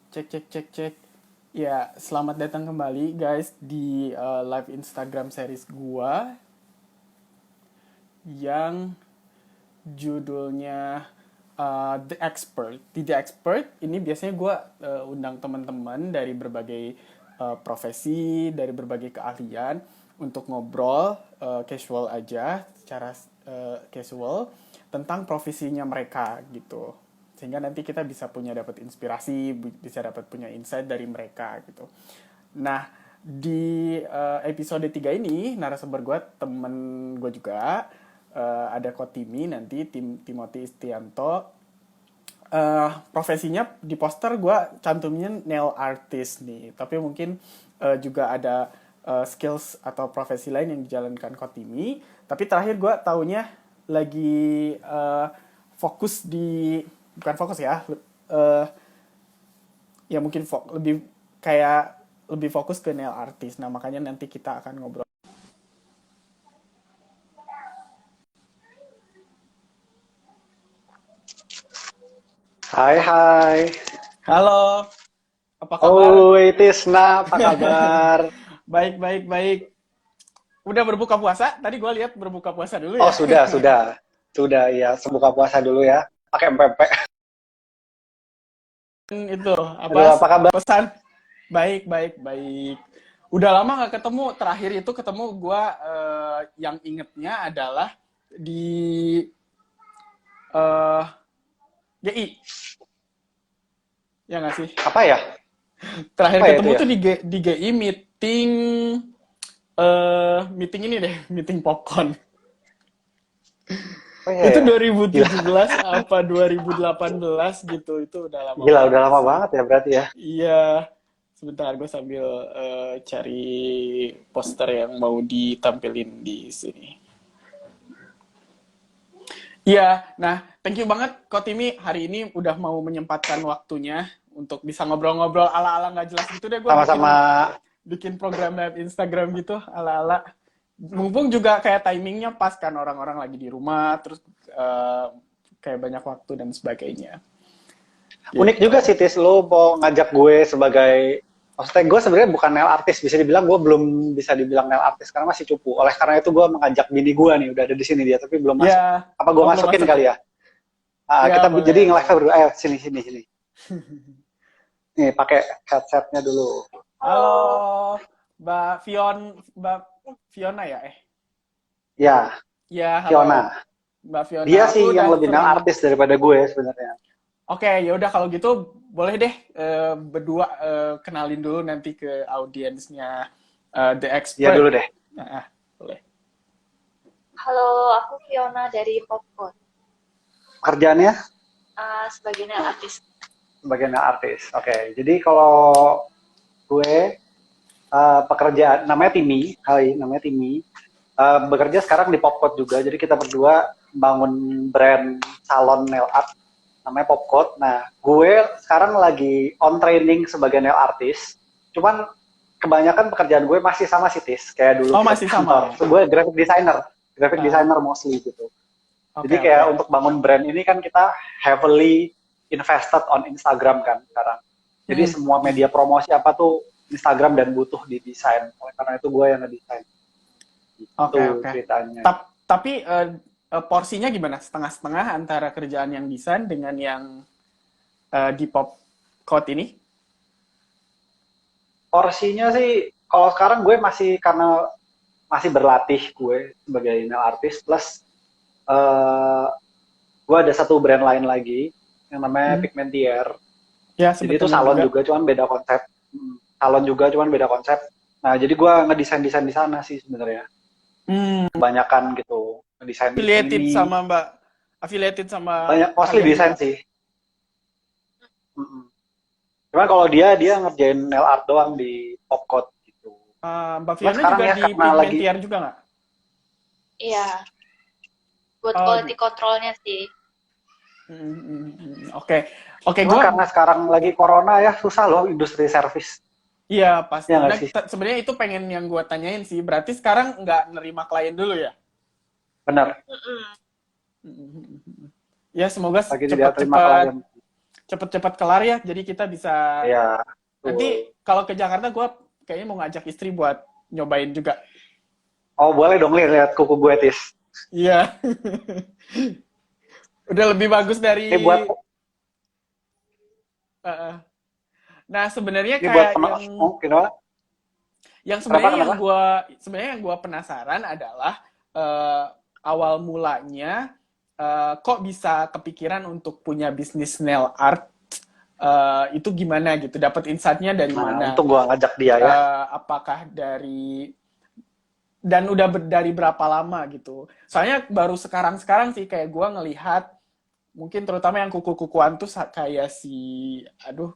Cek cek cek cek. Ya, selamat datang kembali guys di live Instagram series gua yang judulnya The Expert. Di The Expert ini biasanya gua undang teman-teman dari berbagai profesi, dari berbagai keahlian untuk ngobrol casual aja, secara casual tentang profesinya mereka gitu, sehingga nanti kita bisa punya dapat inspirasi, bisa dapat punya insight dari mereka gitu. Nah, di episode 3 ini narasumber gue temen gue juga, ada Kotimi nanti, Timothy Istianto. Profesinya di poster gue cantumnya nail artist nih, tapi mungkin juga ada skills atau profesi lain yang dijalankan Kotimi. Tapi terakhir gue taunya lagi fokus di, bukan fokus ya, ya mungkin lebih kayak lebih fokus ke nail artist. Nah makanya nanti kita akan ngobrol. Hai hai. Halo, apa kabar? Oh, Tisna, apa kabar? Baik, baik, baik. Udah berbuka puasa? Tadi gue lihat berbuka puasa dulu Oh, ya. sudah. Sudah ya, buka puasa dulu ya. Pakai MPP. Itu apa Aduh, apa kabar? pesan? Baik, baik, baik. Udah lama nggak ketemu. Terakhir itu ketemu gue, yang ingetnya adalah di eh GI, ya nggak sih? Apa ya? Terakhir Apa ya itu ketemu ya? tuh di GI meeting, meeting ini deh, meeting popcorn. Apa ya Itu ya? Gila, 2017 apa 2018 gitu. Itu udah lama gila udah banget lama sih. banget ya berarti ya. Iya, sebentar gue sambil cari poster yang mau ditampilin di sini. Iya, nah thank you banget Ko Timi hari ini udah mau menyempatkan waktunya untuk bisa ngobrol-ngobrol ala-ala nggak jelas gitu deh, gue bikin Sama-sama. bikin program live Instagram gitu ala-ala. Mumpung juga kayak timingnya pas kan, orang-orang lagi di rumah, terus eh, kayak banyak waktu dan sebagainya. Unik juga Gitu. sih, Tis, lo mau ngajak gue sebagai, maksudnya gue sebenarnya bukan nail artist, bisa dibilang gue belum bisa dibilang nail artist karena masih cupu. Oleh karena itu gue mengajak bini gue nih, udah ada di sini dia, tapi belum masuk. Ya, Apa gue oh belum masukin masuk kali ya? ya? Ah, Ya kita jadi boleh, nge-live boleh. berdua. Sini, sini, sini. Nih, pakai headsetnya dulu. Halo, Halo. Mbak Fiona ya? Ya, Ya, halo Fiona. Mbak Fiona. Dia Aku sih yang udah lebih nail sering. artis daripada gue sebenarnya. Oke, ya udah kalau gitu boleh deh, berdua kenalin dulu nanti ke audiensnya The Dia Expert. dulu deh. Nah, boleh. Halo, aku Fiona dari Popcorn, Kerjaannya sebagai nail artist. sebagai nail artis. Oke, jadi kalau gue pekerjaan namanya Timi, hai, namanya Timi. Bekerja sekarang di Popcode juga. Jadi kita berdua bangun brand salon nail art namanya Popcode. Nah, gue sekarang lagi on training sebagai nail artist. Cuman kebanyakan pekerjaan gue masih sama sih, Tis, kayak dulu Oh, kita masih kantor. sama. So, gue graphic Ah, designer mostly gitu. oke, Jadi oke. kayak untuk bangun brand ini kan kita heavily invested on Instagram kan sekarang. Jadi Hmm. semua media promosi apa tuh Instagram dan butuh didesain. Oleh karena itu gue yang ngedesain. Oke, Itu oke. ceritanya. Tapi porsinya gimana? Setengah-setengah antara kerjaan yang desain dengan yang di pop code ini? Porsinya sih kalau sekarang gue masih karena masih berlatih gue sebagai nail artist plus uh, gue ada satu brand lain lagi yang namanya Hmm. Pigmentier. Ya, Jadi sempet itu dengar salon juga. juga cuman beda konsep. Salon juga cuman beda konsep. Nah, jadi gue ngedesain-desain di sana sih sebenarnya. Hmm. Kebanyakan gitu. Ngedesain-desain Affiliated ini. sama Mbak, affiliated sama Banyak mostly kalian desain juga. sih. Cuman kalau dia ngerjain nail art doang di Popcode gitu. Mbak Cuman Fiona sekarang juga ya di karena lagi Pigmentier juga nggak? Iya, buat Oh, quality controlnya sih. oke. Oke, Cuman gue, karena sekarang lagi corona ya susah loh industri service. iya pasti. Ya Nah, nggak sih? sebenarnya itu pengen yang gue tanyain sih. Berarti sekarang nggak nerima klien dulu ya? Bener. Mm-mm. Ya, semoga Lagi tidak terima cepet-cepet klien. cepet-cepet kelar ya. Jadi kita bisa Ya, nanti kalau ke Jakarta gue kayaknya mau ngajak istri buat nyobain juga. oh boleh dong lihat kuku gue Tis. Iya. Udah lebih bagus Ini buat dari uh, nah sebenarnya ini buat kayak yang oh, kenapa? yang Kenapa sebenarnya kenapa? yang gua penasaran adalah awal mulanya kok bisa kepikiran untuk punya bisnis nail art itu gimana gitu, dapat insight-nya dari Nah, mana? untung gue ngajak dia ya. Apakah dari dan udah dari berapa lama gitu? Soalnya baru sekarang sih kayak gua ngelihat mungkin terutama yang kuku-kukuan tuh kayak si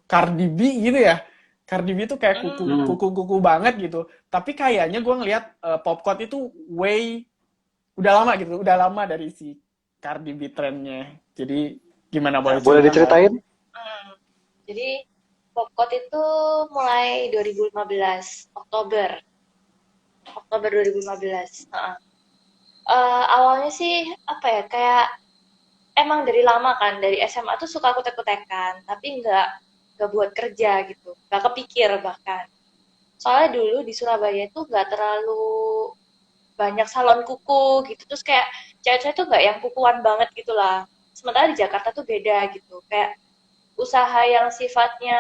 Cardi B gitu ya. Cardi B tuh kayak Hmm. kuku-kuku banget gitu. Tapi kayaknya gue ngelihat Popcode itu udah lama gitu, udah lama dari si Cardi B trennya. Jadi gimana, Nah, boleh boleh cerita nggak? diceritain? Hmm. Jadi Popcode itu mulai 2015 Oktober 2015. Heeh. Awalnya sih apa ya, kayak emang dari lama kan, dari SMA tuh suka kutek-kutekan, tapi nggak buat kerja gitu, nggak kepikir bahkan. Soalnya dulu di Surabaya itu nggak terlalu banyak salon kuku gitu, terus kayak cewek-cewek tuh nggak yang kukuan banget gitu lah. Sementara di Jakarta tuh beda gitu, kayak usaha yang sifatnya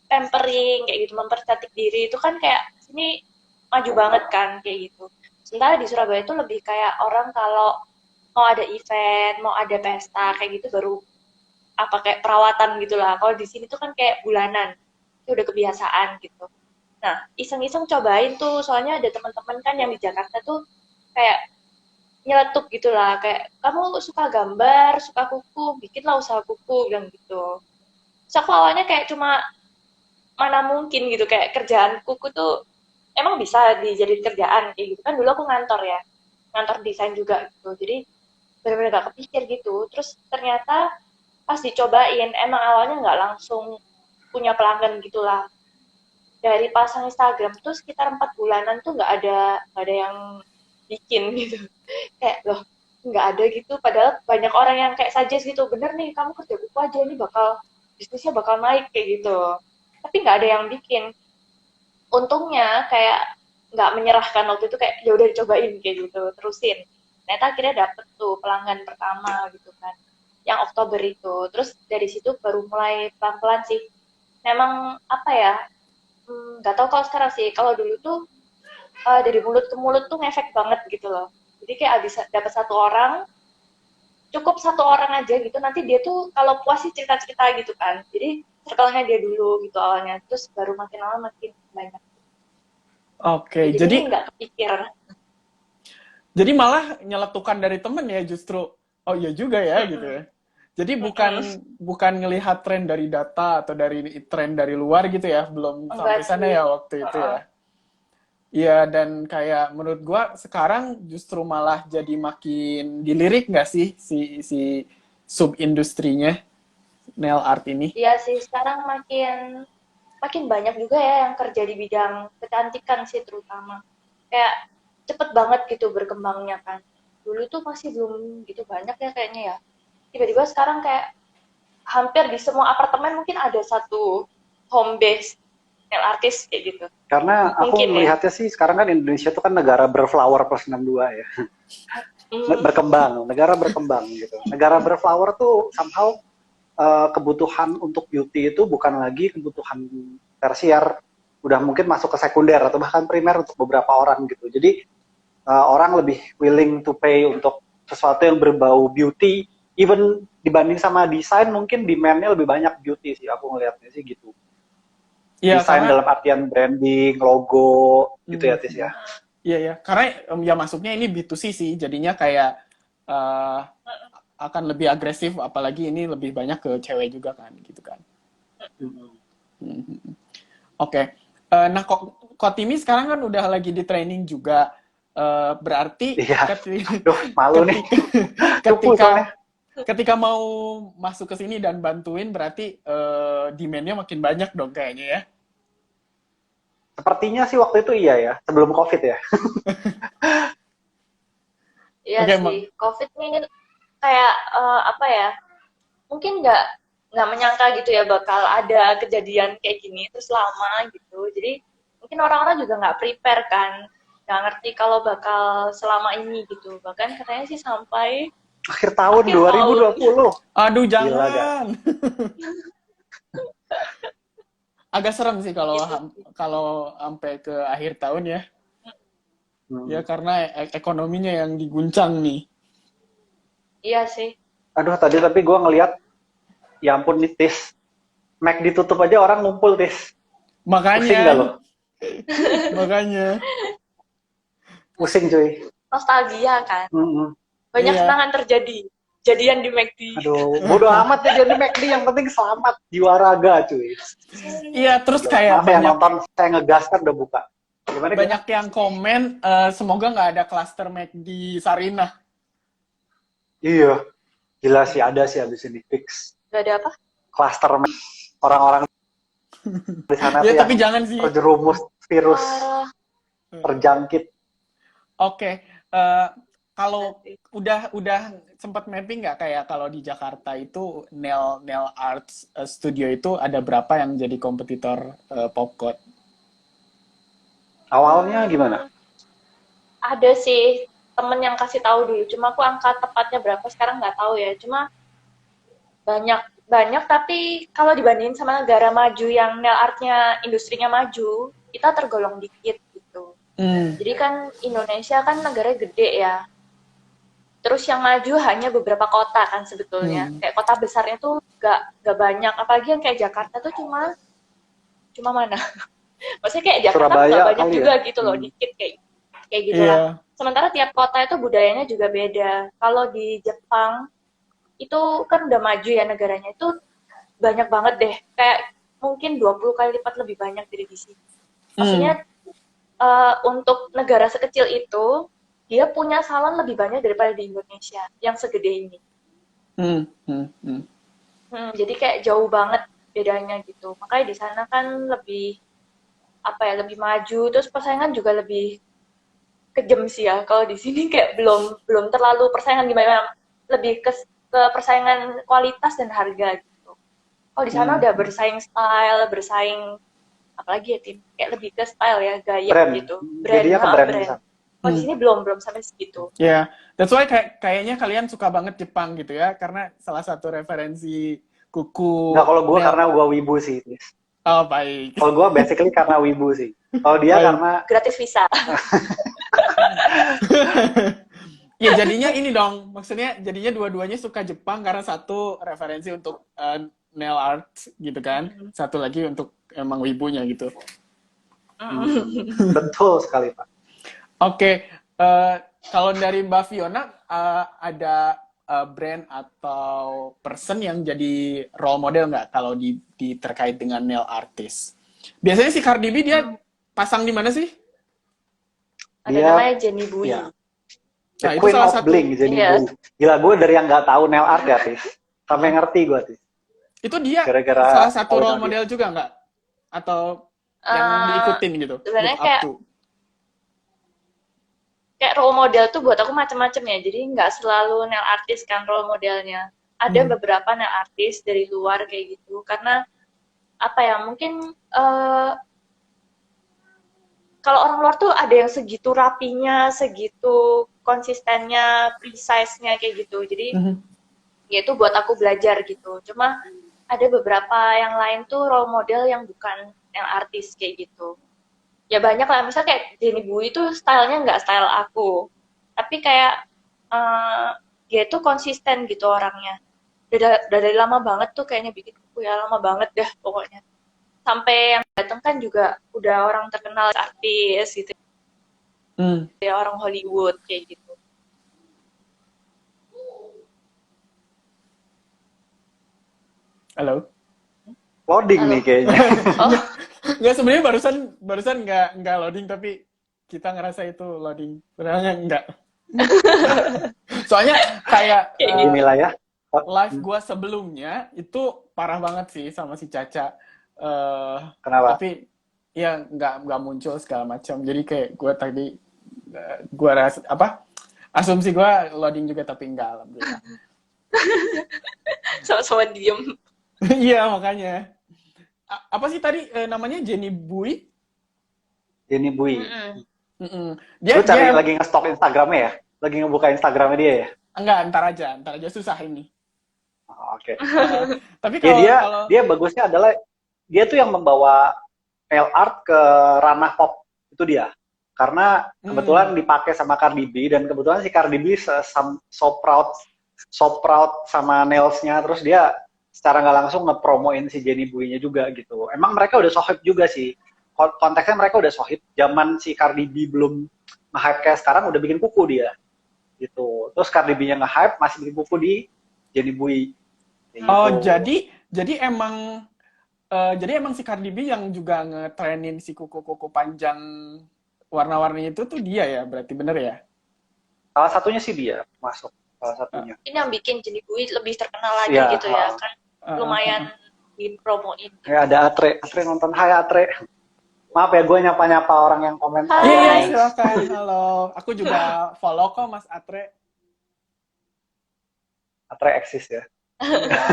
pampering kayak gitu, mempercantik diri itu kan kayak sini maju banget kan kayak gitu. Sementara di Surabaya itu lebih kayak orang kalau mau ada event, mau ada pesta kayak gitu baru apa kayak perawatan gitulah. Kalau di sini tuh kan kayak bulanan, itu udah kebiasaan gitu. Nah, iseng-iseng cobain tuh, soalnya ada teman-teman kan yang di Jakarta tuh kayak nyeletuk gitulah, kayak kamu suka gambar, suka kuku, bikinlah usaha kuku, bilang gitu. Terus aku awalnya kayak cuma mana mungkin gitu, kayak kerjaan kuku tuh emang bisa dijadiin kerjaan kayak gitu kan. Dulu aku ngantor ya, ngantor desain juga gitu, jadi benar-benar gak kepikir gitu. Terus ternyata pas dicobain emang awalnya nggak langsung punya pelanggan gitulah. Dari pasang Instagram tuh sekitar 4 bulanan tuh nggak ada yang bikin gitu. Kayak loh, nggak ada gitu, padahal banyak orang yang kayak suggest gitu, bener nih kamu kerja buku aja, ini bakal bisnisnya bakal naik kayak gitu, tapi nggak ada yang bikin. Untungnya kayak nggak menyerahkan waktu itu, kayak ya udah dicobain kayak gitu, terusin. Ternyata akhirnya dapet tuh pelanggan pertama gitu kan, yang Oktober itu. Terus dari situ baru mulai pelan-pelan sih. Memang apa ya, nggak tahu kalau sekarang sih. Kalau dulu tuh dari mulut ke mulut tuh ngefek banget gitu loh. Jadi kayak abis dapat satu orang, cukup satu orang aja gitu. Nanti dia tuh kalau puas sih cerita-cerita gitu kan. Jadi circle-nya dia dulu gitu awalnya. Terus baru makin lama makin banyak. Oke, Ya, jadi ini nggak kepikir. jadi malah nyeletukan dari temen ya justru. Oh iya juga ya gitu Mm-mm. ya. Jadi Mm-mm. bukan ngelihat tren dari data atau dari tren dari luar gitu ya, belum sampai Enggak sana sih. ya waktu itu Uh-uh. ya. Iya, dan kayak menurut gua sekarang justru malah jadi makin dilirik nggak sih si sub industrinya nail art ini? Iya sih, sekarang makin makin banyak juga ya yang kerja di bidang kecantikan sih terutama. Kayak cepet banget gitu berkembangnya kan. Dulu tuh masih belum gitu banyak ya kayaknya ya. Tiba-tiba sekarang kayak hampir di semua apartemen mungkin ada satu home base nail artist kayak gitu. Karena aku Mungkin ya. melihatnya sih sekarang kan Indonesia itu kan negara berflower plus 62 ya. Hmm, Berkembang, negara berkembang gitu. Negara berflower tuh somehow kebutuhan untuk beauty itu bukan lagi kebutuhan tersier, udah mungkin masuk ke sekunder atau bahkan primer untuk beberapa orang gitu. Jadi orang lebih willing to pay untuk sesuatu yang berbau beauty, even dibanding sama desain mungkin demand-nya lebih banyak beauty sih, aku ngelihatnya sih gitu. Iya, Desain karena dalam artian branding, logo, gitu ya Tis hmm, ya. iya ya, karena ya masuknya ini B2C sih, jadinya kayak eh, akan lebih agresif, apalagi ini lebih banyak ke cewek juga kan, gitu kan. Hmm. Mhm. Oke. Nah, kok Timi sekarang kan udah lagi di training juga. Berarti Iya, ketika aduh malu nih, ketika cupu ketika soalnya. ketika mau masuk ke sini dan bantuin, berarti demand-nya makin banyak dong kayaknya ya. Sepertinya sih waktu itu iya ya, sebelum COVID ya. iya Oke, sih. COVID ini kayak apa ya? Mungkin nggak. nggak menyangka gitu ya bakal ada kejadian kayak gini terus lama gitu. Jadi mungkin orang-orang juga nggak prepare kan, nggak ngerti kalau bakal selama ini gitu. Bahkan katanya sih sampai Akhir tahun akhir tahun. 2020. Aduh, Gila gak? jangan. Agak serem sih kalau Gitu. kalau sampai ke akhir tahun ya. Hmm. Ya karena ekonominya yang diguncang nih. Iya sih. Aduh, tadi tapi gue ngeliat, ya ampun nih, Tis. Mac ditutup aja orang ngumpul, Tis. Pusing gak lo? Makanya, makanya. Pusing, cuy. Nostalgia kan. Mm-mm. Banyak Iya. kenangan terjadi. Jadian di McD. Aduh, bodo amat ya jadi McD, yang penting selamat jiwa raga, cuy. Iya, terus kayak Maaf yang banyak nonton, saya ngegas kan udah buka. Gimana? banyak yang komen semoga nggak ada klaster McD Sarinah. Iya, gila sih, ada sih abis ini fix. Gak ada apa? Cluster orang-orang di sana Ya tuh tapi yang jangan sih. terjerumus virus Parah. terjangkit. Oke, kalau udah sempat mapping nggak kayak kalau di Jakarta itu Nail Arts Studio itu ada berapa yang jadi kompetitor Popcode? Awalnya gimana? Ada sih temen yang kasih tahu dulu. Cuma aku angka tepatnya berapa sekarang nggak tahu ya. Cuma banyak tapi kalau dibandingin sama negara maju yang nail artnya industrinya maju, kita tergolong dikit gitu. Jadi kan Indonesia kan negara gede ya. Terus yang maju hanya beberapa kota kan sebetulnya. Kayak kota besarnya tuh gak banyak. Apalagi yang kayak Jakarta tuh cuma mana? Maksudnya kayak Jakarta Surabaya nggak banyak kali juga ya? gitu loh, dikit kayak gitu lah. Iya. Sementara tiap kota itu budayanya juga beda. Kalau di Jepang itu kan udah maju ya negaranya, itu banyak banget deh. Kayak mungkin 20 kali lipat lebih banyak dari di sini. Maksudnya untuk negara sekecil itu, dia punya salon lebih banyak daripada di Indonesia yang segede ini. Jadi kayak jauh banget bedanya gitu. Makanya di sana kan lebih lebih maju, terus persaingan juga lebih kejam sih ya. Kalau di sini kayak belum terlalu persaingan gimana, lebih ke persaingan kualitas dan harga gitu. Kalau di sana udah bersaing style, bersaing apalagi ya Tim, kayak lebih ke style ya, gaya Brand. gitu. Jadinya ke brand. Kalau di sini belum sampai segitu. Ya, yeah. That's why kayaknya kalian suka banget Jepang gitu ya, karena salah satu referensi kuku. Nggak, kalau gue karena gue wibu sih. Oh, baik. Kalau gue basically karena wibu sih. Kalau dia baik. karena gratis visa. Ya jadinya ini dong, maksudnya jadinya dua-duanya suka Jepang karena satu referensi untuk nail art gitu kan, satu lagi untuk emang wibunya gitu. Betul sekali Pak. Oke, kalau dari Mbak Fiona ada brand atau person yang jadi role model nggak kalau di terkait dengan nail artist? Biasanya si Cardi B dia pasang di mana sih? Ada namanya Jenny Bui. Ya. Nah, Queen of Bling, Jenny Bui. Gila, gue dari yang nggak tahu nail art ya, Tis. Sampai ngerti gue, Tis. Itu dia gara-gara salah satu role model juga nggak? Atau yang diikutin gitu? Sebenarnya kayak role model tuh buat aku macam-macam ya. Jadi nggak selalu nail artist kan role modelnya. Ada beberapa nail artist dari luar kayak gitu. Karena mungkin kalau orang luar tuh ada yang segitu rapinya, segitu konsistennya, precise-nya kayak gitu. Jadi ya itu buat aku belajar gitu. Cuma ada beberapa yang lain tuh role model yang bukan yang artis kayak gitu. Ya banyak lah, misalnya kayak Jenny Bui itu stylenya nggak style aku. Tapi kayak dia tuh konsisten gitu orangnya. Udah dari lama banget tuh kayaknya bikin buku ya, lama banget dah pokoknya. Sampai yang datang kan juga udah orang terkenal artis gitu. Ya orang Hollywood kayak gitu. Halo? Loading nih kayaknya. Oh. Nggak, sebenarnya barusan nggak loading, tapi kita ngerasa itu loading. Sebenarnya enggak. Soalnya kayak inilah ya. Live gue sebelumnya itu parah banget sih sama si Caca. Kenapa? Tapi ya nggak muncul segala macam. Jadi kayak gue tadi gue rasa asumsi gue loading juga, tapi enggak, alhamdulillah. Sama-sama diem. Iya, makanya. Apa sih tadi namanya Jenny Bui? Jenny Bui. Mm-mm. Mm-mm. Lu cari Dia lagi nge-stalk Instagramnya ya? Lagi ngebuka Instagramnya dia ya? enggak, ntar aja susah ini. Oh, oke. Eh, tapi Ya kalau dia kalau dia bagusnya adalah dia tuh yang membawa nail art ke ranah pop itu dia. Karena kebetulan hmm, dipakai sama Cardi B dan kebetulan si Cardi B so proud sama nailsnya, terus dia secara nggak langsung ngepromoin si Jenny Bui-nya juga gitu. Emang mereka udah sohib juga sih. Konteksnya mereka udah sohib. Zaman si Cardi B belum nge-hype kayak sekarang udah bikin kuku dia gitu. Terus Cardi B-nya nge-hype masih bikin kuku di Jenny Bui kayak oh gitu. jadi emang si Cardi B yang juga ngetrenin si kuku-kuku panjang warna-warni itu tuh dia ya, berarti bener ya? Salah satunya sih dia masuk salah Uh, satunya. Ini yang bikin Jenny Bui lebih terkenal lagi Iya, gitu ya, kan uh. lumayan dipromoin ya gitu. ada Atre nonton. Hai Atre. Maaf ya gue nyapa-nyapa orang yang komentar Iya, ya iya, Hai. guys. silakan. Halo. Aku juga follow kok Mas Atre. Atre eksis ya. Iya.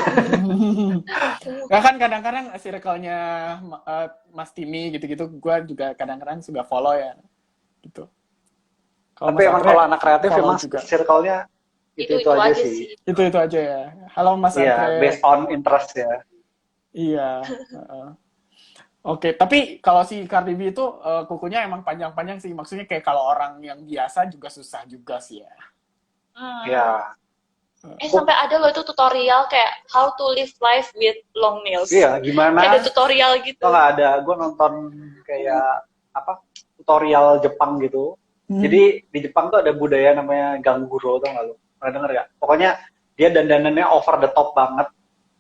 Nggak kan kadang-kadang circle-nya Mas Timi gitu-gitu, gue juga kadang-kadang suka follow ya. Gitu. Kalau Tapi Mas emang Atre, kalau anak kreatif follow emang juga. circle-nya itu Itu aja aja sih. sih. Itu aja ya. Halo Mas Iya, based Atre. on interest ya. Iya. Oke, tapi kalau si Cardi B itu kukunya emang panjang-panjang sih. Maksudnya kayak kalau orang yang biasa juga susah juga sih ya. Hmm. Iya. Sampai ada loh itu tutorial kayak how to live life with long nails. Iya, Kayak ada gimana? tutorial gitu. Lo nggak ada. Gue nonton kayak apa tutorial Jepang gitu. Hmm. Jadi di Jepang tuh ada budaya namanya ganguro, tau nggak lo? Pernah denger gak? Pokoknya dia dandanannya over the top banget.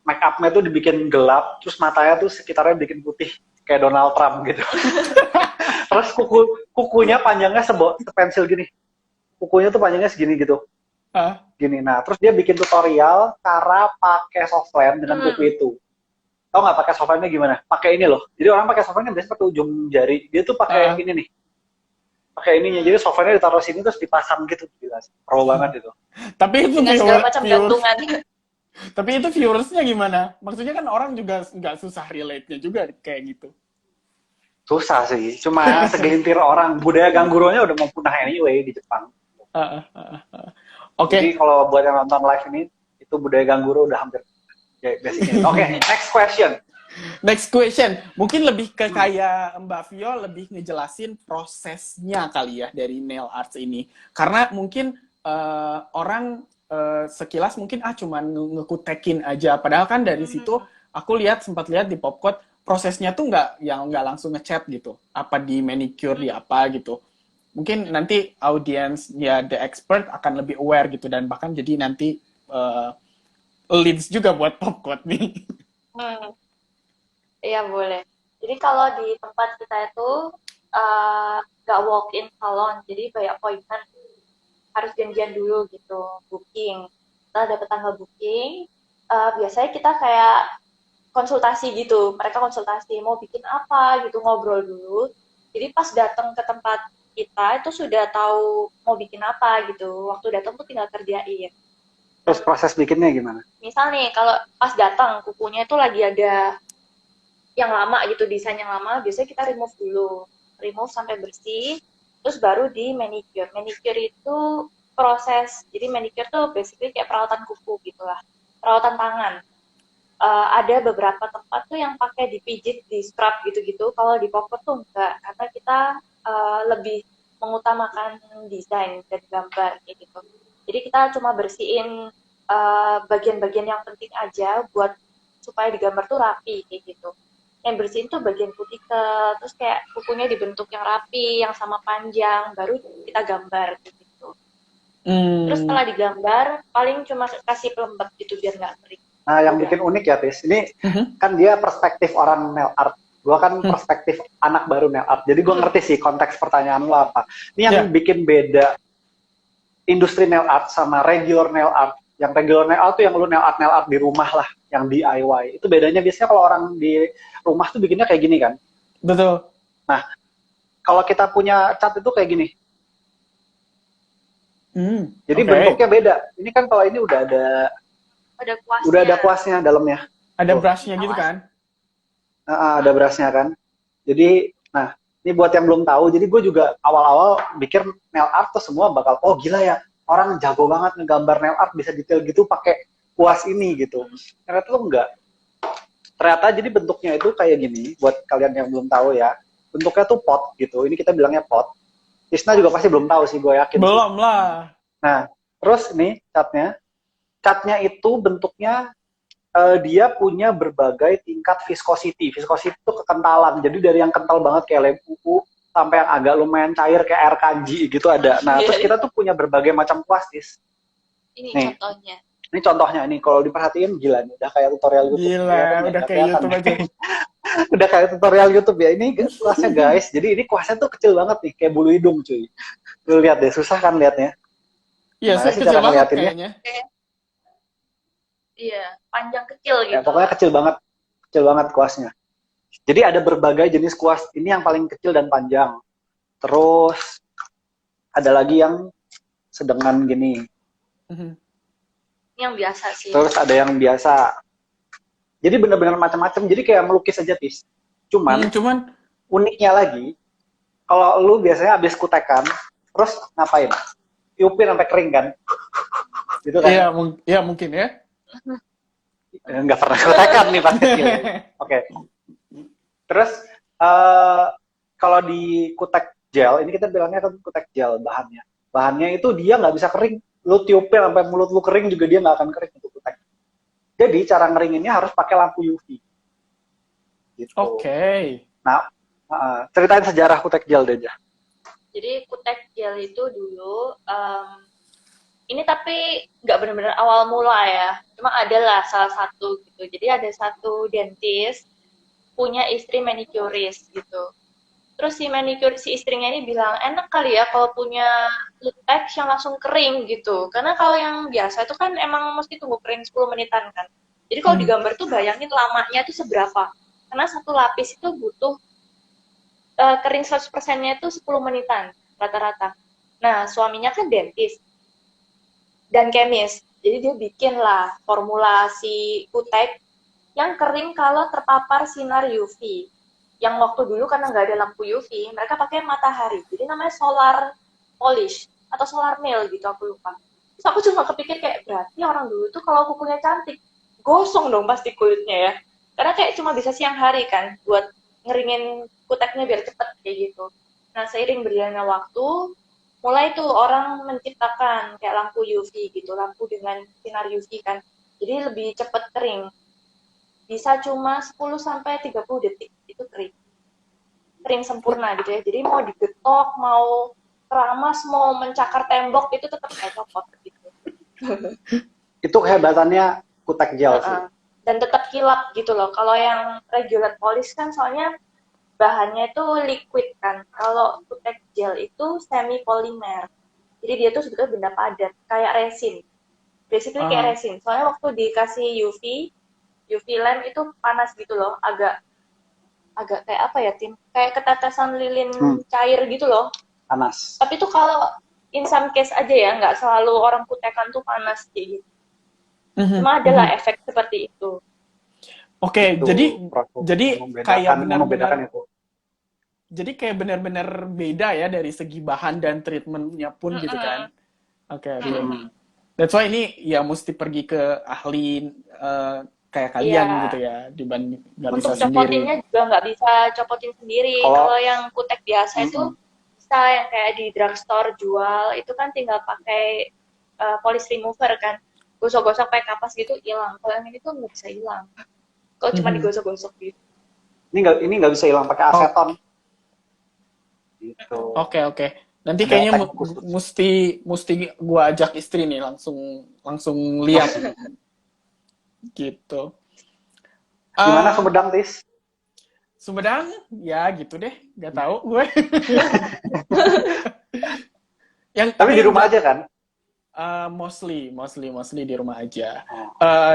Make up-nya tuh dibikin gelap, terus matanya tuh sekitarnya bikin putih kayak Donald Trump gitu. Terus kukunya panjangnya sepensil gini. Kukunya tuh panjangnya segini gitu. Ah, Gini. Nah, terus dia bikin tutorial cara pakai softline dengan kuku itu. Tau nggak pakai softline-nya gimana? Pakai ini loh. Jadi orang pakai softline kan biasanya pakai ujung jari. Dia tuh pakai ah. ini nih. Pakai ininya. Jadi softline-nya ditaruh sini terus dipasang gitu. Gila sih. Pro banget itu. Tapi itu Dengan segala macam viewers, gantungan. tapi itu viewersnya gimana? Maksudnya kan orang juga nggak susah relate-nya juga kayak gitu. Susah sih. Cuma segelintir orang. Budaya gangguronya udah mau punah anyway di Jepang. Ah, ah, ah, ah. Oke, Jadi kalau buat yang nonton live ini, itu budaya ganguro udah hampir ya, basicnya. Oke, next question. next question. Mungkin lebih ke kayak Mbak Vio lebih ngejelasin prosesnya kali ya dari nail arts ini. Karena mungkin orang sekilas mungkin cuman ngekutekin aja. Padahal kan dari situ aku sempat lihat di Popcode prosesnya tuh nggak langsung ngecat gitu. Apa di manicure di apa gitu. Mungkin nanti audiens ya the expert akan lebih aware gitu dan bahkan jadi nanti leads juga buat Popcode nih. Hmm. Iya boleh. Jadi kalau di tempat kita itu nggak walk-in salon, jadi by appointment harus janjian dulu gitu, booking. Setelah dapat tanggal booking, biasanya kita kayak konsultasi gitu. Mereka konsultasi mau bikin apa gitu, ngobrol dulu. Jadi pas datang ke tempat kita itu sudah tahu mau bikin apa gitu. Waktu datang tuh tinggal kerjain. Terus proses bikinnya gimana? Misal nih kalau pas datang kukunya itu lagi ada yang lama gitu, desain yang lama, biasanya kita remove sampai bersih, terus baru di manicure. Manicure itu proses, jadi manicure tuh basically kayak perawatan kuku gitulah, perawatan tangan. Ada beberapa tempat tuh yang pakai dipijit, di scrub gitu-gitu, kalau di Popcode tuh enggak, karena kita lebih mengutamakan desain dan gambar kayak gitu. Jadi kita cuma bersihin bagian-bagian yang penting aja buat supaya di gambar tuh rapi kayak gitu. Yang bersihin tuh bagian putikel, terus kayak kukunya dibentuk yang rapi, yang sama panjang, baru kita gambar gitu. Terus setelah digambar, paling cuma kasih pelembab gitu biar nggak kering. Nah, yang bikin unik ya, Tis, ini kan dia perspektif orang nail art. Gua kan perspektif anak baru nail art. Jadi gue ngerti sih konteks pertanyaan lo apa. Ini yang bikin beda industri nail art sama regular nail art. Yang regular nail art tuh yang lu nail art di rumah lah, yang DIY. Itu bedanya biasanya kalau orang di rumah tuh bikinnya kayak gini kan. Betul. Nah, kalau kita punya cat itu kayak gini. Jadi bentuknya beda. Ini kan kalau ini udah ada kuasnya dalamnya. Ada Tuh. brushnya gitu Awas. kan? Ada berasnya kan. Jadi, nah, ini buat yang belum tahu, jadi gue juga awal-awal mikir nail art tuh semua bakal, oh gila ya, orang jago banget ngegambar nail art, bisa detail gitu pakai kuas ini gitu. Ternyata tuh enggak. Ternyata jadi bentuknya itu kayak gini, buat kalian yang belum tahu ya. Bentuknya tuh pot gitu, ini kita bilangnya pot. Tisna juga pasti belum tahu sih, gue yakin sih. Belum lah. Nah, terus nih catnya. Catnya itu bentuknya dia punya berbagai tingkat viscosity. Viscosity itu kekentalan. Jadi dari yang kental banget kayak lem kuku sampai yang agak lumayan cair kayak air kanji gitu ada. Nah, terus kita tuh punya berbagai macam plastis. Ini Nih, contohnya. ini contohnya nih. Kalau diperhatiin gila nih, udah kayak tutorial YouTube. Gila, Kelihatan ya? udah Nggak kayak kelihatan YouTube ya? aja. Udah kayak tutorial YouTube ya. Ini kuasnya guys. Jadi ini kuasnya tuh kecil banget nih, kayak bulu hidung cuy. Lu lihat deh, susah kan liatnya. Iya, Gimana sih kecil cara banget ngeliatinnya? kayaknya. Kayak iya, panjang kecil Ya, gitu. pokoknya kecil banget kuasnya. Jadi ada berbagai jenis kuas. Ini yang paling kecil dan panjang. Terus ada lagi yang sedengan gini. Mhm. Ini yang biasa sih. Terus ada yang biasa. Jadi benar-benar macam-macam. Jadi kayak melukis aja, Tis. Cuman Cuman uniknya lagi, kalau lu biasanya habis kutekan, terus ngapain? Tiupin sampai kering kan? Gitu kan? iya mungkin ya. Nggak pernah kutekan nih pas kecil. Oke. Terus kalau di kutek gel, ini kita bilangnya kan kutek gel bahannya. Bahannya itu dia nggak bisa kering. Lu tiupin sampai mulut lu kering juga dia nggak akan kering untuk kutek. Jadi cara ngeringinnya harus pakai lampu UV. Gitu. Oke. Nah, ceritain sejarah kutek gel deh, Jah. Jadi kutek gel itu dulu, ini tapi nggak benar-benar awal mula ya. Cuma adalah salah satu gitu. Jadi ada satu dentist punya istri manicuris gitu. Terus si istrinya ini bilang, enak kali ya kalau punya latex yang langsung kering gitu. Karena kalau yang biasa itu kan emang mesti tunggu kering 10 menitan kan. Jadi kalau digambar tuh bayangin lamanya itu seberapa. Karena satu lapis itu butuh kering 100%-nya itu 10 menitan rata-rata. Nah, suaminya kan dentist dan kemis. Jadi dia bikin lah formulasi kutek yang kering kalau terpapar sinar UV. Yang waktu dulu karena nggak ada lampu UV, mereka pakai matahari. Jadi namanya solar polish atau solar nail gitu, aku lupa. Terus aku cuma kepikir kayak berarti orang dulu tuh kalau kukunya cantik, gosong dong pasti kulitnya ya. Karena kayak cuma bisa siang hari kan buat ngeringin kuteknya biar cepet kayak gitu. Nah, seiring berjalannya waktu, mulai tuh orang menciptakan kayak lampu UV gitu, lampu dengan sinar UV kan. Jadi lebih cepet kering. Bisa cuma 10 sampai 30 detik itu kering. Kering sempurna gitu ya. Jadi mau digetok, mau keramas, mau mencakar tembok itu tetap kayak copot gitu. Itu kehebatannya kutek gel sih. Dan tetap kilap gitu loh. Kalau yang regular polish kan soalnya bahannya itu liquid kan. Kalau kutek gel itu semi polimer. Jadi dia tuh sebetulnya benda padat, kayak resin. Basically kayak resin. Soalnya waktu dikasih UV lamp itu panas gitu loh, agak kayak apa ya, Tim? Kayak ketetesan lilin cair gitu loh. Panas. Tapi tuh kalau in some case aja ya, nggak selalu orang kutekan tuh panas kayak gitu. Cuma adalah efek seperti itu. Oke, Itu jadi kayak benar-benar itu. Jadi kayak benar-benar beda ya dari segi bahan dan treatmentnya pun gitu kan. Oke. That's why ini ya mesti pergi ke ahli kayak kalian gitu ya, dibanding nggak bisa Untuk sendiri. copotinnya juga nggak bisa copotin sendiri. Kalau yang kutek biasa itu bisa yang kayak di drugstore jual, itu kan tinggal pakai polish remover kan. Gosok-gosok pakai kapas gitu hilang. Kalau yang ini tuh nggak bisa hilang. Kalau cuma digosok-gosok gitu. Ini nggak bisa hilang pakai aseton. Gitu. Oke. Nanti kayaknya mesti gua ajak istri nih langsung lihat gitu. Gimana Sumedang, Tis? Sumedang ya gitu deh, nggak tahu gue. Tapi di rumah aja kan? Mostly di rumah aja.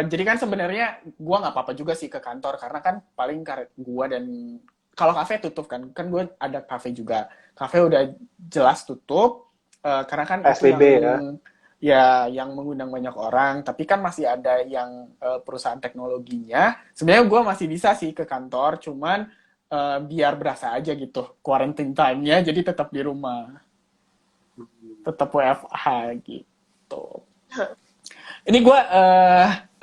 Jadi kan sebenarnya gue nggak apa-apa juga sih ke kantor karena kan paling gue dan kalau kafe tutup kan gue ada kafe juga. Kafe udah jelas tutup karena kan PSBB itu ya. ya yang mengundang banyak orang, tapi kan masih ada yang perusahaan teknologinya. Sebenarnya gue masih bisa sih ke kantor, cuman biar berasa aja gitu quarantine time-nya, jadi tetap di rumah, tetap WFH gitu. Ini gue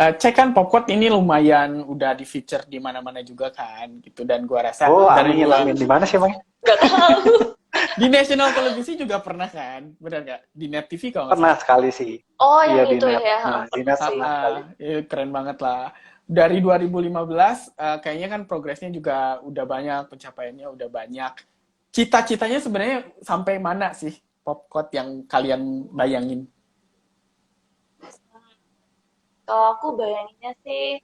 cek kan Popcode ini lumayan udah di feature di mana-mana juga kan gitu, dan gue rasa Oh, dari amin, dua amin. Di mana sih, Bang? Nggak tahu. di national televisi juga pernah kan, benar nggak? Di Net TV kalau nggak Pernah salah. sekali sih. Oh, Iya, yang di itu net. ya, Nah, di pernah net sih. pernah sekali. Keren banget lah. Dari 2015 kayaknya kan progresnya juga udah banyak, pencapaiannya udah banyak. Cita-citanya sebenarnya sampai mana sih Popcode yang kalian bayangin? Kalau aku bayanginnya sih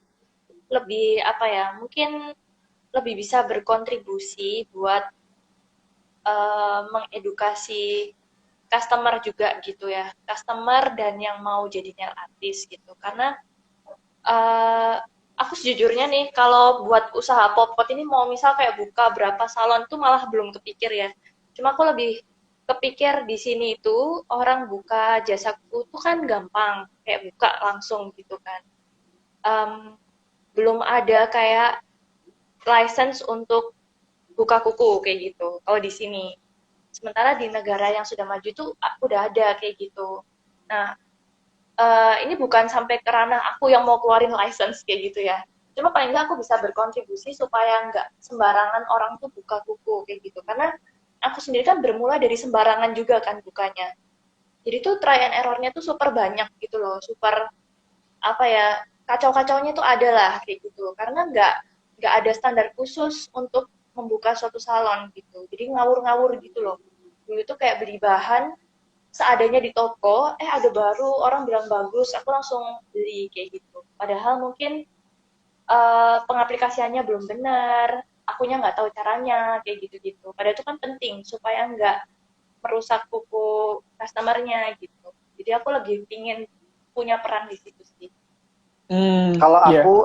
lebih apa ya, mungkin lebih bisa berkontribusi buat mengedukasi customer juga gitu ya, customer dan yang mau jadi nail artist gitu. Karena uh, aku sejujurnya nih kalau buat usaha popot ini mau misal kayak buka berapa salon tuh malah belum kepikir ya. Cuma aku lebih kepikir di sini itu orang buka jasaku tuh kan gampang, kayak buka langsung gitu kan. Um, belum ada kayak license untuk buka kuku kayak gitu. Kalau di sini, sementara di negara yang sudah maju tuh udah ada kayak gitu. Nah, ini bukan sampai ke ranah aku yang mau keluarin license kayak gitu ya. Cuma paling nggak aku bisa berkontribusi supaya nggak sembarangan orang tuh buka kuku kayak gitu. Karena aku sendiri kan bermula dari sembarangan juga kan bukanya. Jadi tuh try and error-nya tuh super banyak gitu loh, super apa ya, kacau-kacaunya tuh ada lah kayak gitu. Karena nggak ada standar khusus untuk membuka suatu salon gitu. Jadi ngawur-ngawur gitu loh. Dulu tuh kayak beli bahan seadanya di toko, ada baru, orang bilang bagus, aku langsung beli kayak gitu. Padahal mungkin pengaplikasiannya belum benar, akunya nggak tahu caranya, kayak gitu-gitu. Padahal itu kan penting supaya nggak merusak kuku customer-nya gitu. Jadi aku lebih ingin punya peran di situ sih. Kalau Iya. aku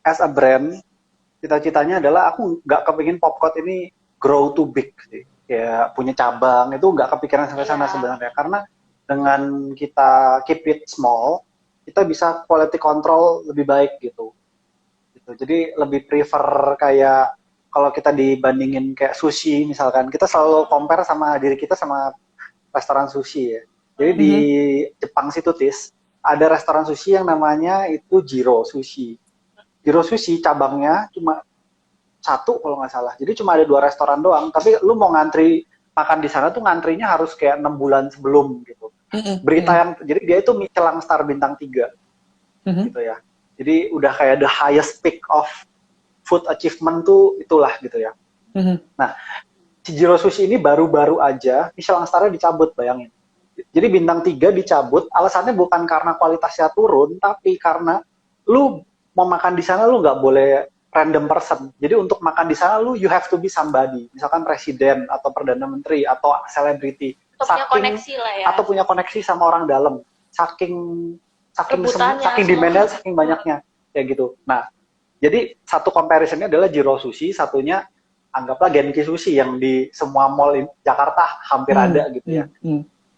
as a brand, cita-citanya adalah aku nggak kepingin Popcode ini grow too big sih. Kayak punya cabang itu nggak kepikiran sampai sana Iya. sebenarnya. Karena dengan kita keep it small, kita bisa quality control lebih baik gitu. Jadi lebih prefer kayak kalau kita dibandingin kayak sushi misalkan, kita selalu compare sama diri kita sama restoran sushi ya. Jadi di Mhm. Jepang situ Tis, ada restoran sushi yang namanya itu Jiro Sushi. Jiro Sushi cabangnya cuma satu kalau nggak salah. Jadi cuma ada 2 restoran doang. Tapi lu mau ngantri makan di sana tuh ngantrinya harus kayak 6 bulan sebelum gitu. Mhm. Berita Mhm. yang jadi dia itu Michelin Star bintang 3 Mhm. gitu ya. Jadi udah kayak the highest peak of food achievement tuh itulah gitu ya. Mhm. Nah, si Jiro Sushi ini baru-baru aja Michelin Star-nya dicabut, bayangin. Jadi bintang 3 dicabut, alasannya bukan karena kualitasnya turun, tapi karena lu mau makan di sana lu nggak boleh random person. Jadi untuk makan di sana lu you have to be somebody, misalkan presiden atau perdana menteri atau selebriti, Untuk punya saking koneksi lah ya. atau punya koneksi sama orang dalam, saking saking Rebutannya saking semua. demandnya, saking banyaknya kayak gitu. Nah, jadi satu comparisonnya adalah Jiro Sushi, satunya anggaplah Genki Sushi yang di semua mall Jakarta hampir ada gitu ya.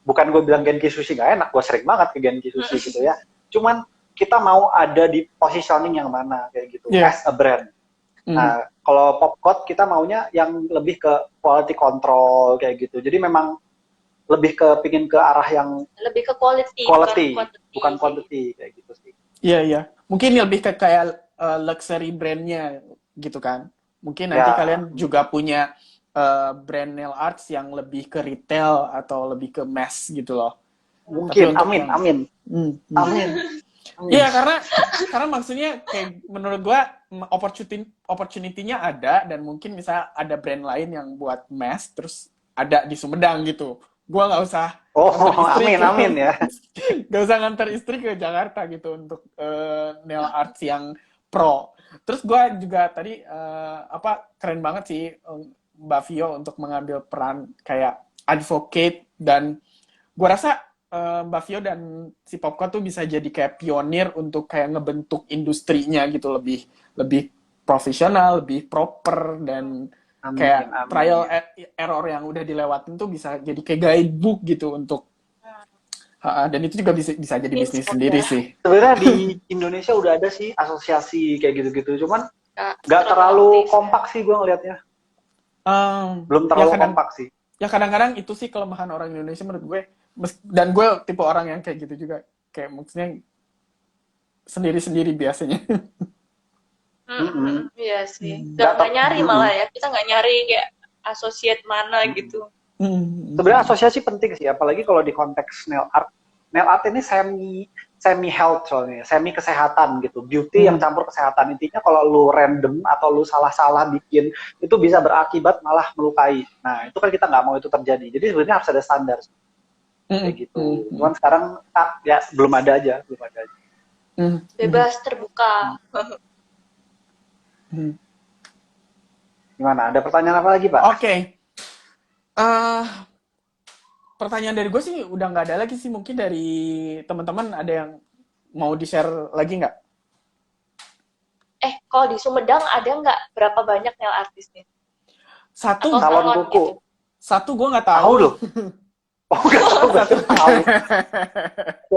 Bukan gue bilang Genki Sushi nggak enak, gue sering banget ke Genki Sushi gitu ya. Cuman kita mau ada di positioning yang mana kayak gitu, Yeah. as a brand. Nah, kalau Popcode kita maunya yang lebih ke quality control kayak gitu. Jadi memang lebih ke pingin ke arah yang Lebih ke quality, bukan quantity kayak gitu sih. Iya, iya. Mungkin lebih ke kayak luxury brandnya gitu kan. Mungkin nanti Ya, kalian juga punya brand nail arts yang lebih ke retail atau lebih ke mass gitu loh. Tapi mungkin. untuk Amin, yang amin, amin. Iya, karena maksudnya kayak menurut gua opportunity-nya ada, dan mungkin misalnya ada brand lain yang buat mass terus ada di Sumedang gitu. Gua nggak usah Oh, nganter istri amin, ke amin ya. nggak usah nganter istri ke Jakarta gitu untuk nail arts yang pro. Terus gua juga tadi keren banget sih Mbak Vio untuk mengambil peran kayak advocate, dan gua rasa Mbak Vio dan si Popcorn tuh bisa jadi kayak pionir untuk kayak ngebentuk industrinya gitu, lebih lebih profesional, lebih proper, dan Amin, kayak trial amin. error yang udah dilewatin tuh bisa jadi kayak guidebook gitu untuk Dan itu juga bisa jadi bisnis Inspo sendiri ya. sih. Sebenarnya di Indonesia udah ada sih asosiasi kayak gitu-gitu, cuman Nggak nggak terlalu aktif. kompak sih gue ngelihatnya. Belum Ya terlalu kadang kompak sih. ya kadang-kadang itu sih kelemahan orang Indonesia menurut gue. Dan gue tipe orang yang kayak gitu juga, kayak maksudnya sendiri-sendiri biasanya. Iya sih. Nggak Nggak nyari malah mm-mm. ya. Kita nggak nyari kayak associate mana gitu. Sebenarnya asosiasi penting sih, apalagi kalau di konteks nail art. Nail art ini semi health soalnya, semi kesehatan gitu. Beauty yang campur kesehatan. Intinya kalau lu random atau lu salah-salah bikin, itu bisa berakibat malah melukai. Nah, itu kan kita nggak mau itu terjadi. Jadi sebenarnya harus ada standar kayak gitu. Cuman sekarang ya belum ada aja. Bebas terbuka. Gimana? Ada pertanyaan apa lagi, Pak? Oke. Pertanyaan dari gue sih udah nggak ada lagi sih. Mungkin dari teman-teman ada yang mau di-share lagi nggak? Kalau di Sumedang ada nggak berapa banyak nail artisnya? Satu, Atau Salon salon kuku. gitu? satu gue nggak tahu. Tahu loh. Oh, nggak tahu.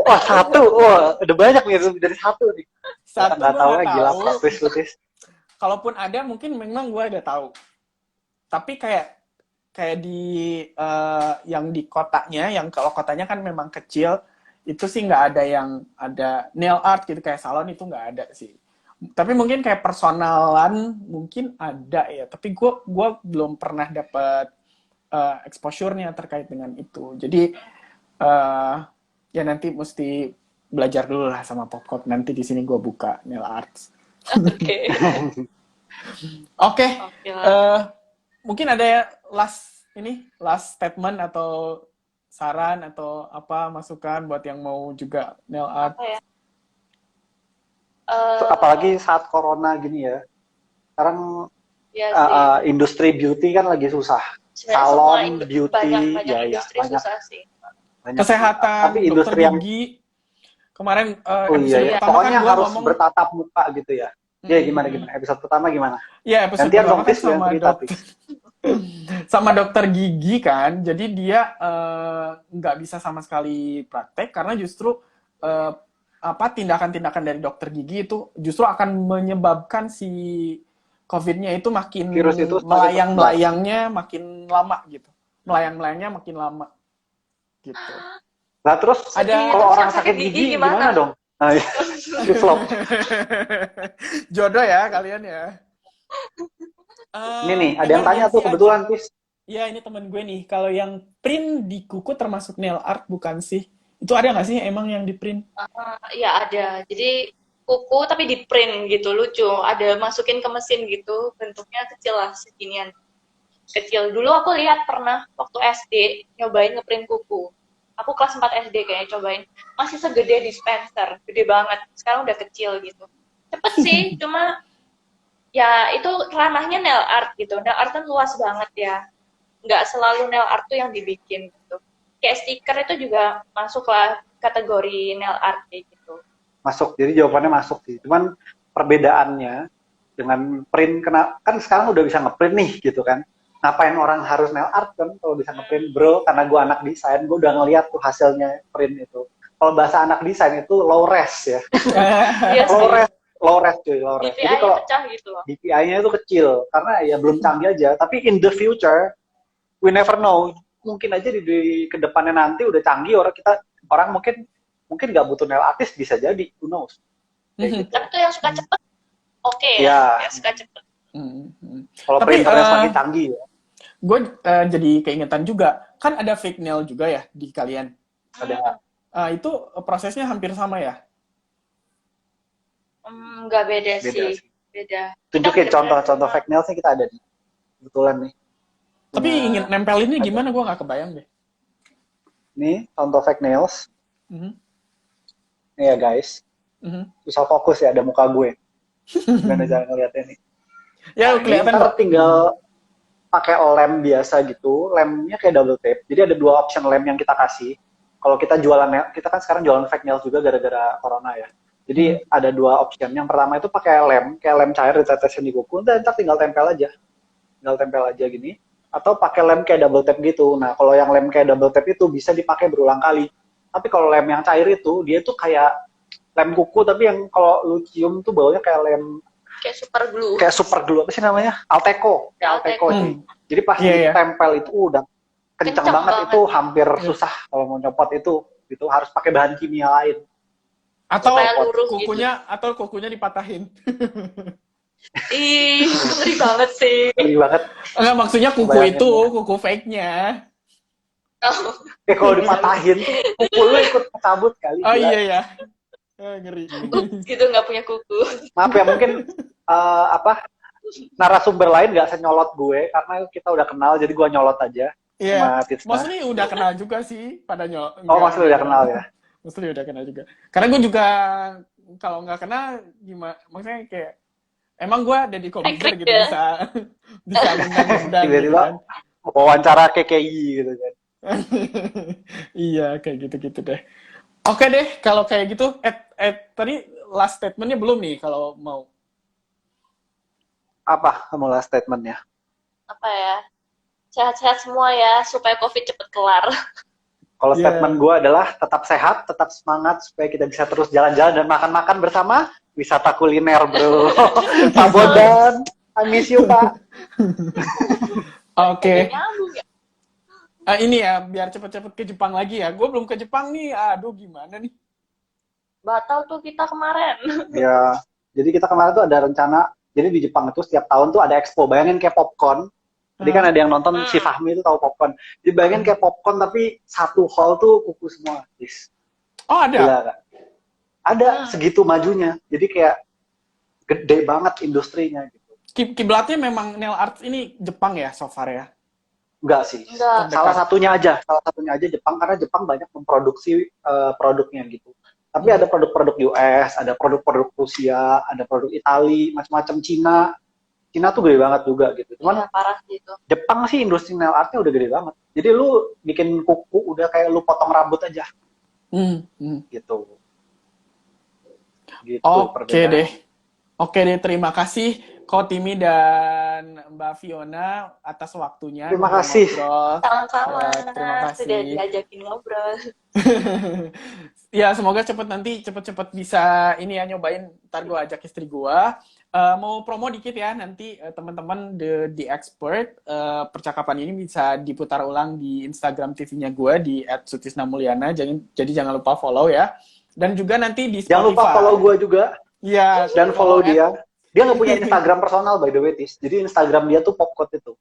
Wah, satu. Wah, udah banyak nih dari satu nih. Satu Nggak gue tahu nggak ya, gila. tahu. Please. Kalaupun ada, mungkin memang gue ada tahu. Tapi kayak di yang di kotanya, yang kalau kotanya kan memang kecil, itu sih nggak ada yang ada nail art gitu kayak salon, itu nggak ada sih. Tapi mungkin kayak personalan mungkin ada ya. Tapi gue belum pernah dapat exposure-nya terkait dengan itu. Jadi ya nanti mesti belajar dulu lah sama Popcorn. Nanti di sini gue buka nail arts. Oke. Oke. Oke lah. Mungkin ada last statement atau saran atau apa masukan buat yang mau juga nail art. Apa ya? Apalagi saat corona gini ya. Sekarang Ya sih. industri beauty kan lagi susah. Sebenarnya Salon, semua beauty, banyak ya industri banyak. susah sih. Banyak. Kesehatan, Tapi dokter industri yang gigi. Kemarin oh episode iya, pertama pokoknya kan gue harus ngomong. bertatap muka gitu ya. Ya gimana? Episode pertama gimana? Ya episode Gantian pertama dong, kan Tis, yang cerita, Tis. sama dokter gigi kan. Jadi dia nggak bisa sama sekali praktek karena justru tindakan-tindakan dari dokter gigi itu justru akan menyebabkan si COVID-nya itu makin Virus itu melayang-melayangnya makin lama gitu. Melayang-melayangnya makin lama gitu. Nah terus Ada- kalau Terus orang yang sakit gigi gimana dong? Nah, di vlog. Jodoh ya kalian ya. Ini nih, ada yang tanya tuh kebetulan, Tis. Ya, ini temen gue nih. Kalau yang print di kuku termasuk nail art bukan sih? Itu ada nggak sih emang yang di print? Iya ada. Jadi kuku tapi di print gitu, lucu. Ada masukin ke mesin gitu, bentuknya kecil lah, seginian. Kecil. Dulu aku lihat pernah waktu SD nyobain ngeprint kuku. Aku kelas 4 SD kayaknya cobain. Masih segede dispenser, gede banget. Sekarang udah kecil gitu. Cepet sih, cuma ya itu ranahnya nail art gitu. Nail art kan luas banget ya. Nggak selalu nail art tuh yang dibikin gitu. Kayak stiker itu juga masuk lah kategori nail art kayak gitu. Masuk, jadi jawabannya masuk sih. Cuman perbedaannya dengan print, kan sekarang udah bisa ngeprint nih gitu kan. Ngapain orang harus nail art kan kalau bisa ngeprint, bro? Karena gue anak desain, gue udah ngeliat tuh hasilnya print itu. Kalau bahasa anak desain itu low res ya. Iya sih. Low res cuy, low res. Jadi DPI-nya kalau pecah gitu loh. DPI-nya itu kecil karena ya belum canggih aja. Tapi in the future, we never know. Mungkin aja di kedepannya nanti udah canggih, orang mungkin nggak butuh nail artist, bisa jadi, who knows. Kayak gitu. Tapi tuh yang suka cepet, oke Iya. ya. Yang suka cepet. Kalau Tapi, printernya semakin canggih ya. Gue jadi keingetan juga. Kan ada fake nail juga ya di kalian. Ada. Itu prosesnya hampir sama ya? Nggak beda Beda sih. sih. Beda. Tunjukin Kita contoh fake nailsnya kita ada nih. Kebetulan nih. Tapi Punya- ingin nempelinnya gimana? Gue nggak kebayang deh. Nih, contoh fake nails. Mhm. Nih ya guys. Mhm. Susah fokus ya, ada muka gue. Gimana cara ngeliatnya nih. Ya Nah, kelihatan ini ntar kok. tinggal pakai lem biasa gitu. Lemnya kayak double tape. Jadi ada 2 option lem yang kita kasih. Kalau kita jualan, kita kan sekarang jualan fake nails juga gara-gara corona ya. Jadi ada 2 option. Yang pertama itu pakai lem, kayak lem cair ditetesin di kuku, dan ntar tinggal tempel aja. Tinggal tempel aja gini. Atau pakai lem kayak double tape gitu. Nah, kalau yang lem kayak double tape itu bisa dipakai berulang kali. Tapi kalau lem yang cair itu, dia tuh kayak lem kuku, tapi yang kalau lu cium tuh baunya kayak lem, Kayak super glue. kayak super glue, apa sih namanya? Alteco. Kayak Alteco Alteco. itu. Jadi pas Iya, iya. ditempel itu udah kenceng Kenceng banget, banget. itu hampir susah kalau mau nyopot itu. Gitu, harus pakai bahan kimia lain. Atau Supaya lurus kukunya dipatahin. Ih, itu ngeri banget sih. Ngeri banget. Enggak, maksudnya kuku Bayangin itu, ya. kuku fake-nya. Oh, Kayak kalau dipatahin tuh kuku lu ikut cabut kali. Oh gila. iya ya. Ngeri. gitu nggak punya kuku. Maaf ya, mungkin narasumber lain nggak senyolot gue karena kita udah kenal, jadi gue nyolot aja. Iya. Sama Tisna. Maksudnya udah kenal juga sih pada Oh, maksudnya udah kenal ya? Maksudnya udah kenal juga. Karena gue juga kalau nggak kenal gimana? Maksudnya kayak emang gue Deddy Kobuzer gitu ya. bisa undang-undang gitu Tiba-tiba kan. wawancara KKI gitu kan. Iya, kayak gitu-gitu deh. Oke deh, kalau kayak gitu, tadi last statementnya belum nih kalau mau. Apa kamu last statementnya? Apa ya? Sehat-sehat semua ya, supaya COVID cepet kelar. Kalau Yeah. statement gue adalah tetap sehat, tetap semangat supaya kita bisa terus jalan-jalan dan makan-makan bersama wisata kuliner, bro. Pak Bondan, I miss you, Pak. Oke. Nyambung ya. Ini ya, biar cepet-cepet ke Jepang lagi ya. Gue belum ke Jepang nih, aduh gimana nih. Batal tuh kita kemarin. Ya, jadi kita kemarin tuh ada rencana, jadi di Jepang itu setiap tahun tuh ada expo, bayangin kayak popcorn. Jadi kan ada yang nonton si Fahmi itu tahu popcorn. Jadi bayangin kayak popcorn tapi satu hall tuh kuku semua. Yes. Oh ada? Gila, kan? Ada segitu majunya. Jadi kayak gede banget industrinya gitu. Kiblatnya memang nail art ini Jepang ya so far ya? Enggak sih. Enggak. Salah satunya aja Jepang, karena Jepang banyak memproduksi produknya gitu. Tapi ada produk-produk US, ada produk-produk Rusia, ada produk Itali, macam-macam Cina. Cina tuh gede banget juga gitu. Cuman Ya, parah gitu. Jepang sih industri nail artnya udah gede banget. Jadi lu bikin kuku udah kayak lu potong rambut aja gitu. Gitu Oke deh. Oke deh, terima kasih Ko Timi dan Mbak Fiona atas waktunya. Terima kasih. Sama-sama. Terima kasih. Sudah diajakin ngobrol. Ya, semoga cepet-cepet bisa ini ya nyobain. Ntar gue ajak istri gue. Mau promo dikit ya, nanti teman-teman The Expert, percakapan ini bisa diputar ulang di Instagram TV-nya gue di @sutisnamulyana. Jadi jangan lupa follow ya. Dan juga nanti di Spotify. Jangan lupa follow gue juga. Iya. Dan follow dia. Dia nggak punya Instagram personal by the way, Tis. Jadi Instagram dia tuh popcode itu.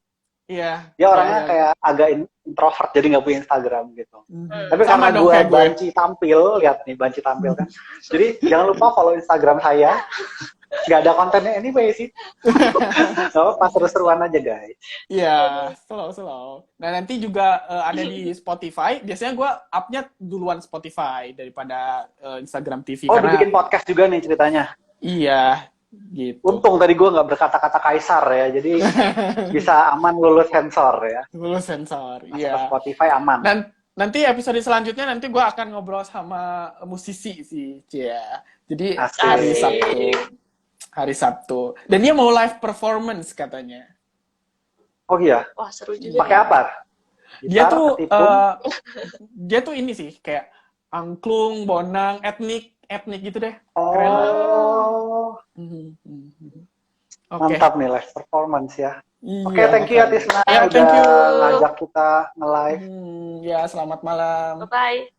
Iya. Dia orangnya kayak agak introvert, jadi nggak punya Instagram gitu. Tapi Sama karena dong gue kayak gue. banci tampil, lihat nih banci tampil kan. Jadi jangan lupa follow Instagram saya. Nggak ada kontennya anyway sih. So, pas seru-seruan aja guys. Iya, slow. Nah nanti juga ada di Spotify. Biasanya gue up-nya duluan Spotify daripada Instagram TV. Oh, karena dibikin podcast juga nih ceritanya. iya, gitu. Untung tadi gue nggak berkata-kata kaisar ya, jadi bisa aman lulus sensor ya. Lulus sensor, Masuk ke iya. Spotify aman. Dan nanti episode selanjutnya nanti gue akan ngobrol sama musisi sih, Cia. Jadi Asik. hari Sabtu. Dan dia mau live performance katanya. Oh iya, Wah, seru juga. pakai apa? Dia Gitar, tuh ketipung? dia tuh ini sih kayak angklung, bonang, etnik gitu deh. Keren lah. Oh, Oke. mantap nih live performance ya. Iya, Oke, thank you ya makanya. Tisna Ya, udah thank you. ngajak kita nge-live. Ya, selamat malam. Bye-bye.